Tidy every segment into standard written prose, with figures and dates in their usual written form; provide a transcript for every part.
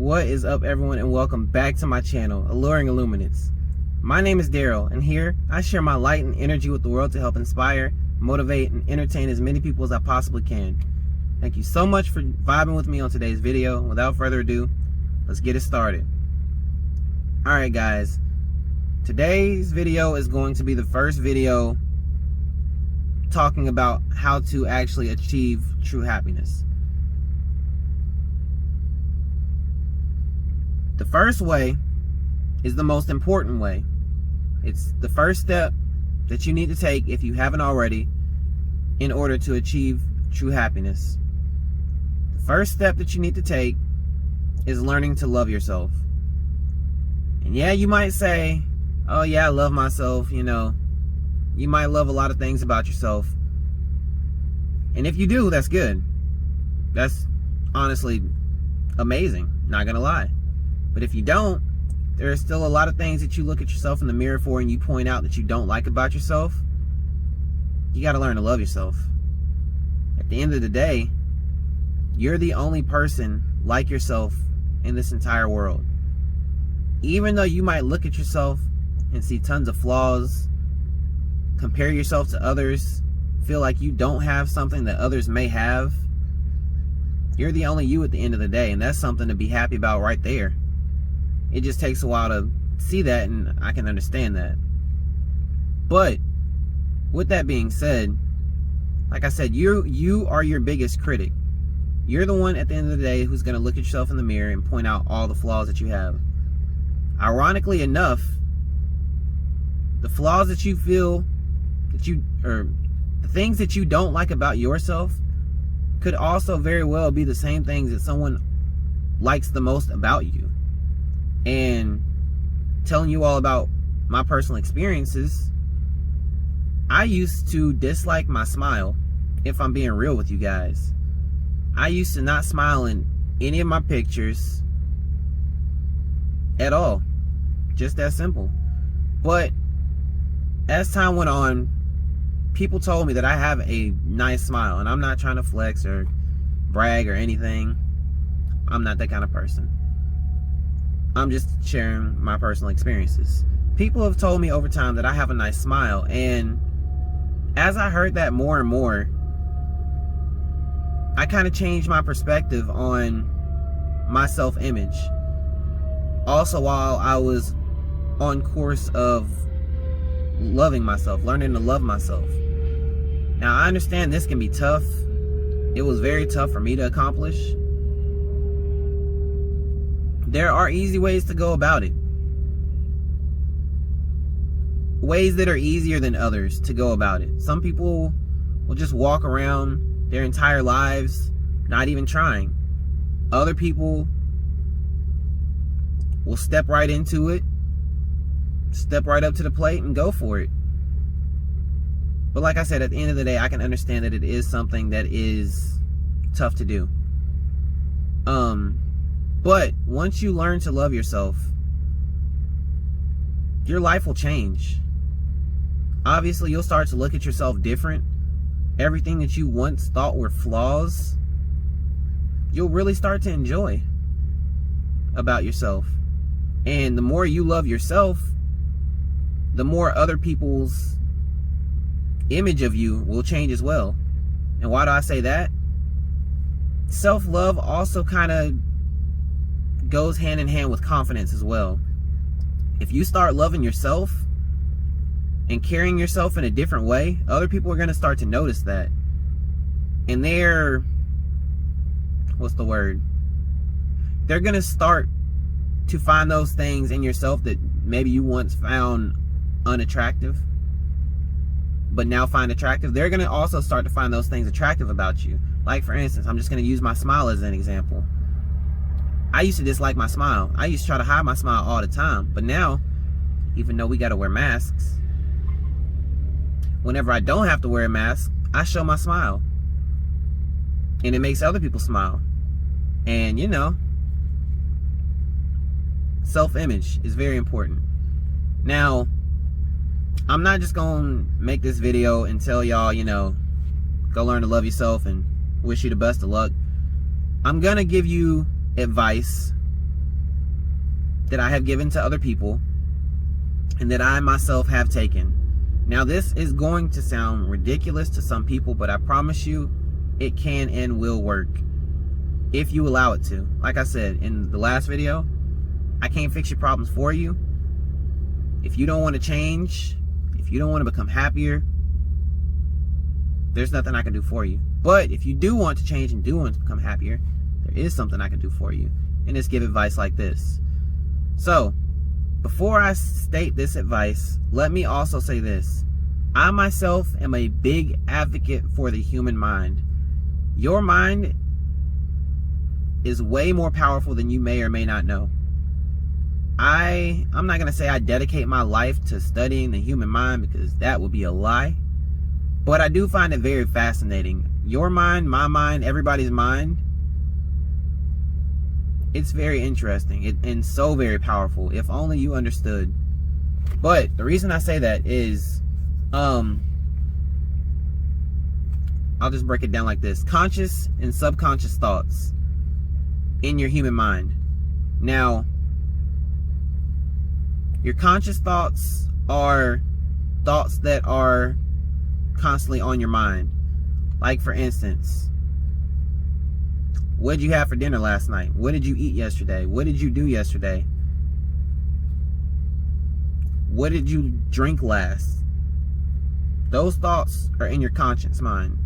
What is up, everyone, and welcome back to my channel, Alluring Illuminates. My name is Daryl, and here I share my light and energy with the world to help inspire, motivate, and entertain as many people as I possibly can. Thank you so much for vibing with me on today's video. Without further ado, let's get it started. Alright guys, today's video is going to be the first video talking about how to actually achieve true happiness. The first way is the most important way. It's the first step that you need to take, if you haven't already, in order to achieve true happiness. The first step that you need to take is learning to love yourself. And yeah, you might say, oh yeah, I love myself, you know. You might love a lot of things about yourself. And if you do, that's good. That's honestly amazing, not gonna lie. But if you don't, there are still a lot of things that you look at yourself in the mirror for and you point out that you don't like about yourself. You got to learn to love yourself. At the end of the day, you're the only person like yourself in this entire world. Even though you might look at yourself and see tons of flaws, compare yourself to others, feel like you don't have something that others may have, you're the only you at the end of the day, and that's something to be happy about right there. It just takes a while to see that, and I can understand that. But with that being said, like I said, you are your biggest critic. You're the one at the end of the day who's going to look at yourself in the mirror and point out all the flaws that you have. Ironically enough, the flaws that you feel that or the things that you don't like about yourself could also very well be the same things that someone likes the most about you. And telling you all about my personal experiences, I used to dislike my smile, if I'm being real with you guys. I used to not smile in any of my pictures at all. Just that simple. But as time went on, people told me that I have a nice smile, and I'm not trying to flex or brag or anything. I'm not that kind of person. I'm just sharing my personal experiences. People have told me over time that I have a nice smile, and as I heard that more and more, I kind of changed my perspective on my self-image. Also, while I was on course of loving myself, learning to love myself. Now, I understand this can be tough. It was very tough for me to accomplish. There are easy ways to go about it. Ways that are easier than others to go about it. Some people will just walk around their entire lives not even trying. Other people will step right into it, step right up to the plate and go for it. But like I said, at the end of the day, I can understand that it is something that is tough to do. But once you learn to love yourself, your life will change. Obviously, you'll start to look at yourself different. Everything that you once thought were flaws, you'll really start to enjoy about yourself. And the more you love yourself, the more other people's image of you will change as well. And why do I say that? Self-love also kind of goes hand in hand with confidence as well. If you start loving yourself and carrying yourself in a different way, other people are going to start to notice that. And they're going to start to find those things in yourself that maybe you once found unattractive, but now find attractive. They're going to also start to find those things attractive about you. Like, for instance, I'm just going to use my smile as an example. I used to dislike my smile. I used to try to hide my smile all the time. But now, even though we got to wear masks, whenever I don't have to wear a mask, I show my smile. And it makes other people smile. And, you know, self-image is very important. Now, I'm not just going to make this video and tell y'all, you know, go learn to love yourself and wish you the best of luck. I'm going to give you advice that I have given to other people and that I myself have taken. Now, this is going to sound ridiculous to some people, but I promise you it can and will work if you allow it to. Like I said in the last video, I can't fix your problems for you. If you don't want to change, if you don't want to become happier, there's nothing I can do for you. But if you do want to change and do want to become happier, there is something I can do for you, and it's give advice like this. So, before I state this advice, let me also say this. I myself am a big advocate for the human mind. Your mind is way more powerful than you may or may not know. I'm not going to say I dedicate my life to studying the human mind, because that would be a lie. But I do find it very fascinating. Your mind, my mind, everybody's mind, it's very interesting and so very powerful, if only you understood. But the reason I say that is, I'll just break it down like this. Conscious and subconscious thoughts in your human mind. Now, your conscious thoughts are thoughts that are constantly on your mind. Like, for instance, what did you have for dinner last night? What did you eat yesterday? What did you do yesterday? What did you drink last? Those thoughts are in your conscious mind.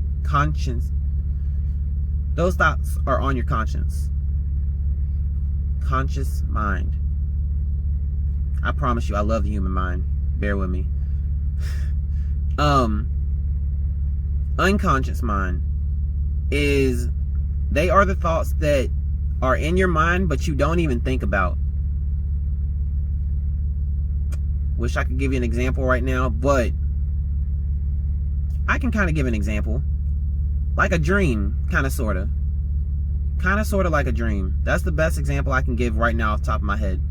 Those thoughts are on your conscience. Conscious mind. I promise you, I love the human mind. Bear with me. Unconscious mind is, they are the thoughts that are in your mind but you don't even think about. Wish I could give you an example right now, but I can kind of give an example. Like a dream, kind of, sort of like a dream. That's the best example I can give right now off the top of my head.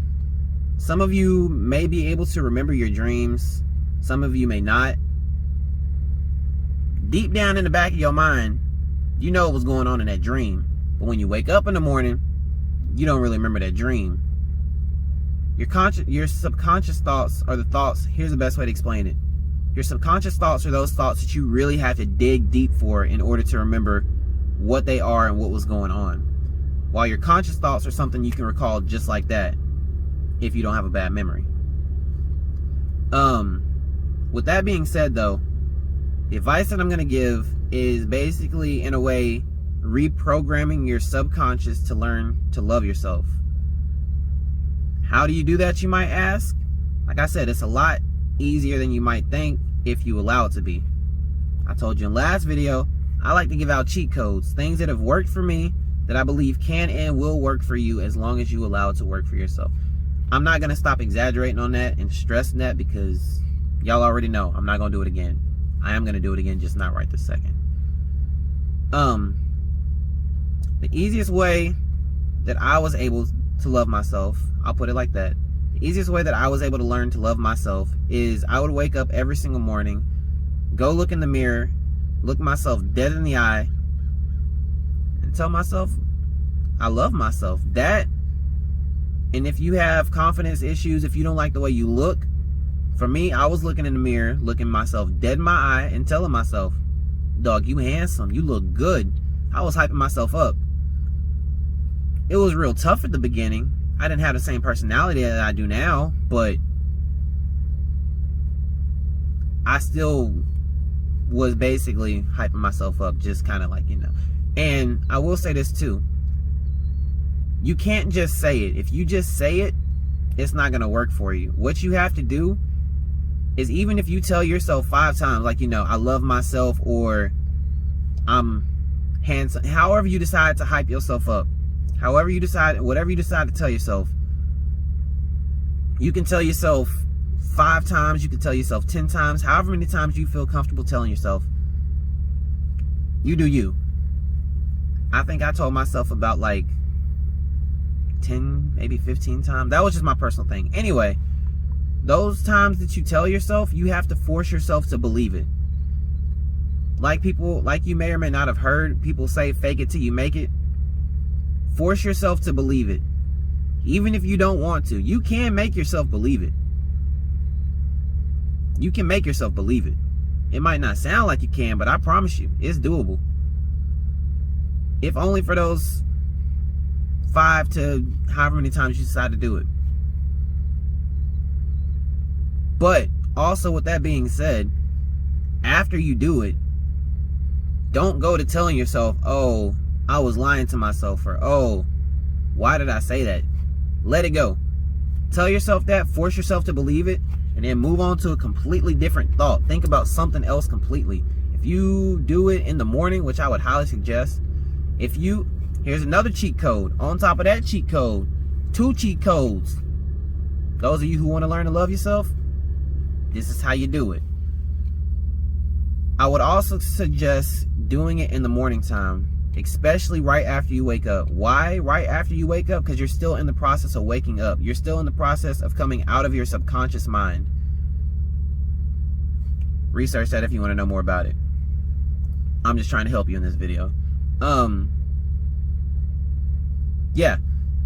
Some of you may be able to remember your dreams. Some of you may not. Deep down in the back of your mind, you know what's going on in that dream. But when you wake up in the morning, you don't really remember that dream. Your subconscious thoughts are the thoughts. Here's the best way to explain it. Your subconscious thoughts are those thoughts that you really have to dig deep for in order to remember what they are and what was going on. While your conscious thoughts are something you can recall just like that, if you don't have a bad memory. With that being said, though, the advice that I'm going to give is basically, in a way, reprogramming your subconscious to learn to love yourself. How do you do that, you might ask? Like I said, it's a lot easier than you might think if you allow it to be. I told you in last video, I like to give out cheat codes, things that have worked for me that I believe can and will work for you as long as you allow it to work for yourself. I'm not going to stop exaggerating on that and stressing that, because y'all already know I'm not going to do it again. I am going to do it again, just not right this second. The easiest way that I was able to love myself, I'll put it like that. The easiest way that I was able to learn to love myself is I would wake up every single morning, go look in the mirror, look myself dead in the eye, and tell myself I love myself. That, and if you have confidence issues, if you don't like the way you look, for me, I was looking in the mirror, looking myself dead in my eye and telling myself, dog, you handsome, you look good. I was hyping myself up. It was real tough at the beginning. I didn't have the same personality that I do now, but I still was basically hyping myself up, just kind of like, you know. And I will say this too. You can't just say it. If you just say it, it's not going to work for you. What you have to do is, even if you tell yourself 5 times, like, you know, I love myself, or I'm handsome, however you decide to hype yourself up, however you decide, whatever you decide to tell yourself, you can tell yourself 5 times, you can tell yourself 10 times, however many times you feel comfortable telling yourself. You do you. I think I told myself about like 10, maybe 15 times. That was just my personal thing. Anyway, those times that you tell yourself, you have to force yourself to believe it. Like you may or may not have heard people say, fake it till you make it. Force yourself to believe it. Even if you don't want to, you can make yourself believe it. You can make yourself believe it. It might not sound like you can, but I promise you, it's doable. If only for those 5 to however many times you decide to do it. But also, with that being said, after you do it, don't go to telling yourself, oh, I was lying to myself, or oh, why did I say that? Let it go. Tell yourself that, force yourself to believe it, and then move on to a completely different thought. Think about something else completely. If you do it in the morning, which I would highly suggest, here's another cheat code. On top of that cheat code, 2 cheat codes. Those of you who want to learn to love yourself, this is how you do it. I would also suggest doing it in the morning time, especially right after you wake up. Why right after you wake up? Because you're still in the process of waking up. You're still in the process of coming out of your subconscious mind. Research that if you want to know more about it. I'm just trying to help you in this video. Yeah,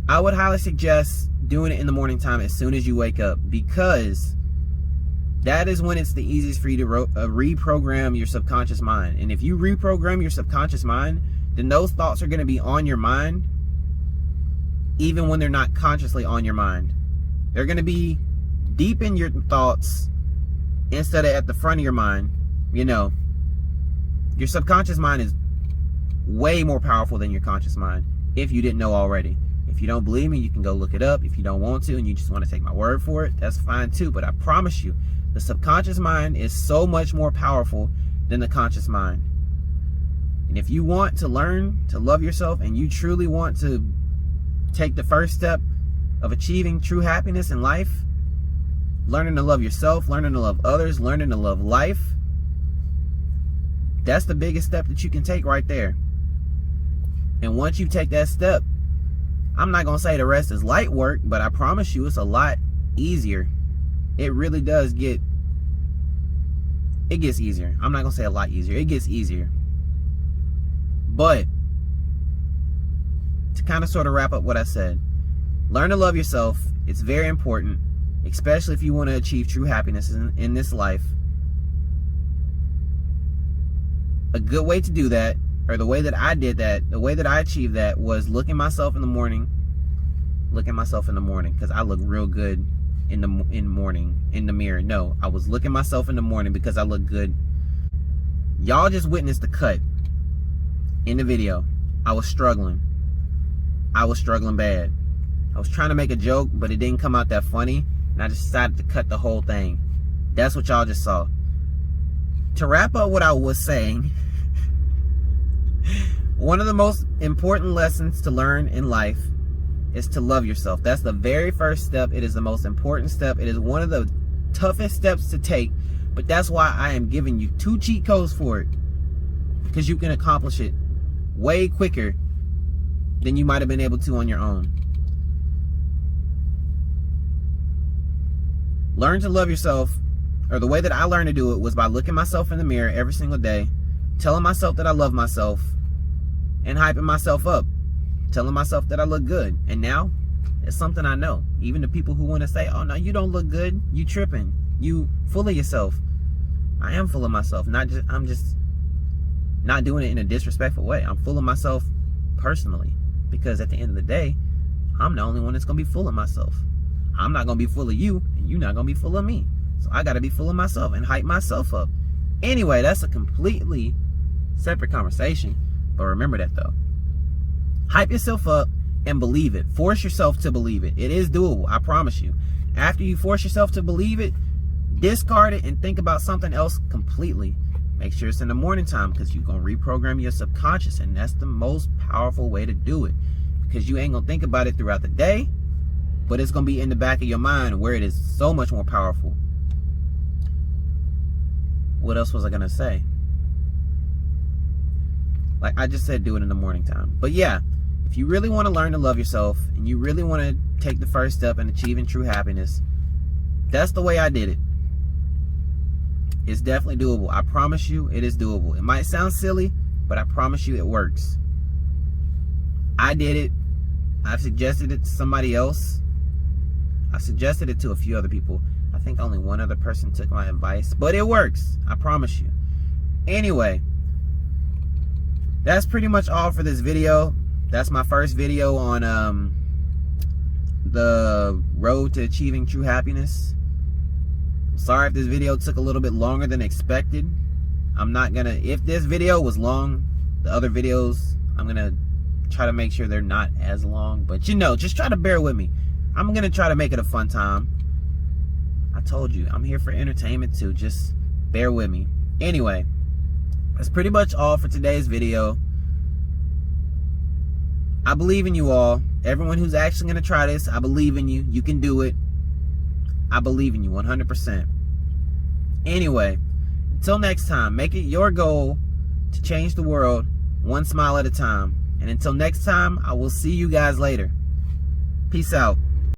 I would highly suggest doing it in the morning time as soon as you wake up, because that is when it's the easiest for you to reprogram your subconscious mind. And if you reprogram your subconscious mind, then those thoughts are going to be on your mind even when they're not consciously on your mind. They're going to be deep in your thoughts instead of at the front of your mind. You know, your subconscious mind is way more powerful than your conscious mind, if you didn't know already. If you don't believe me, you can go look it up. If you don't want to and you just want to take my word for it, that's fine too. But I promise you, the subconscious mind is so much more powerful than the conscious mind. And if you want to learn to love yourself, and you truly want to take the first step of achieving true happiness in life, learning to love yourself, learning to love others, learning to love life, that's the biggest step that you can take right there. And once you take that step, I'm not going to say the rest is light work, but I promise you it's a lot easier. It really does it gets easier. I'm not going to say a lot easier. It gets easier. But to kind of sort of wrap up what I said, learn to love yourself. It's very important, especially if you want to achieve true happiness in this life. A good way to do that, or the way that I did that, the way that I achieved that, was looking myself in the morning. Looking myself in the morning, because I look real good in the morning in the mirror. No, I was looking myself in the morning because I look good. Y'all just witnessed the cut in the video. I was struggling. I was struggling bad. I was trying to make a joke, but it didn't come out that funny, and I just decided to cut the whole thing. That's what y'all just saw. To wrap up what I was saying, one of the most important lessons to learn in life is to love yourself. That's the very first step. It is the most important step. It is one of the toughest steps to take, but that's why I am giving you 2 cheat codes for it, because you can accomplish it way quicker than you might have been able to on your own. Learn to love yourself, or the way that I learned to do it was by looking myself in the mirror every single day, telling myself that I love myself, and hyping myself up, telling myself that I look good. And now it's something I know. Even the people who want to say, oh no, you don't look good, you tripping, you full of yourself. I am full of myself. I'm just not doing it in a disrespectful way. I'm full of myself personally, because at the end of the day, I'm the only one that's gonna be full of myself. I'm not gonna be full of you, and you're not gonna be full of me. So I gotta be full of myself and hype myself up. Anyway, that's a completely separate conversation. But remember that though. Hype yourself up and believe it. Force yourself to believe it. It is doable, I promise you. After you force yourself to believe it, discard it and think about something else completely. Make sure it's in the morning time, because you're going to reprogram your subconscious, and that's the most powerful way to do it, because you ain't going to think about it throughout the day, but it's going to be in the back of your mind, where it is so much more powerful. What else was I going to say? Like I just said, do it in the morning time. But yeah, if you really want to learn to love yourself, and you really want to take the first step in achieving true happiness, that's the way I did it. It's definitely doable. I promise you it is doable. It might sound silly, but I promise you it works. I did it. I've suggested it to somebody else. I've suggested it to a few other people. I think only one other person took my advice, but it works. I promise you. Anyway, that's pretty much all for this video. That's my first video on the road to achieving true happiness. Sorry if this video took a little bit longer than expected. I'm not gonna, if this video was long, the other videos, I'm gonna try to make sure they're not as long. But you know, just try to bear with me. I'm gonna try to make it a fun time. I told you, I'm here for entertainment too. Just bear with me. Anyway, that's pretty much all for today's video. I believe in you all. Everyone who's actually gonna try this, I believe in you. You can do it. I believe in you 100%. Anyway, until next time, make it your goal to change the world one smile at a time. And until next time, I will see you guys later. Peace out.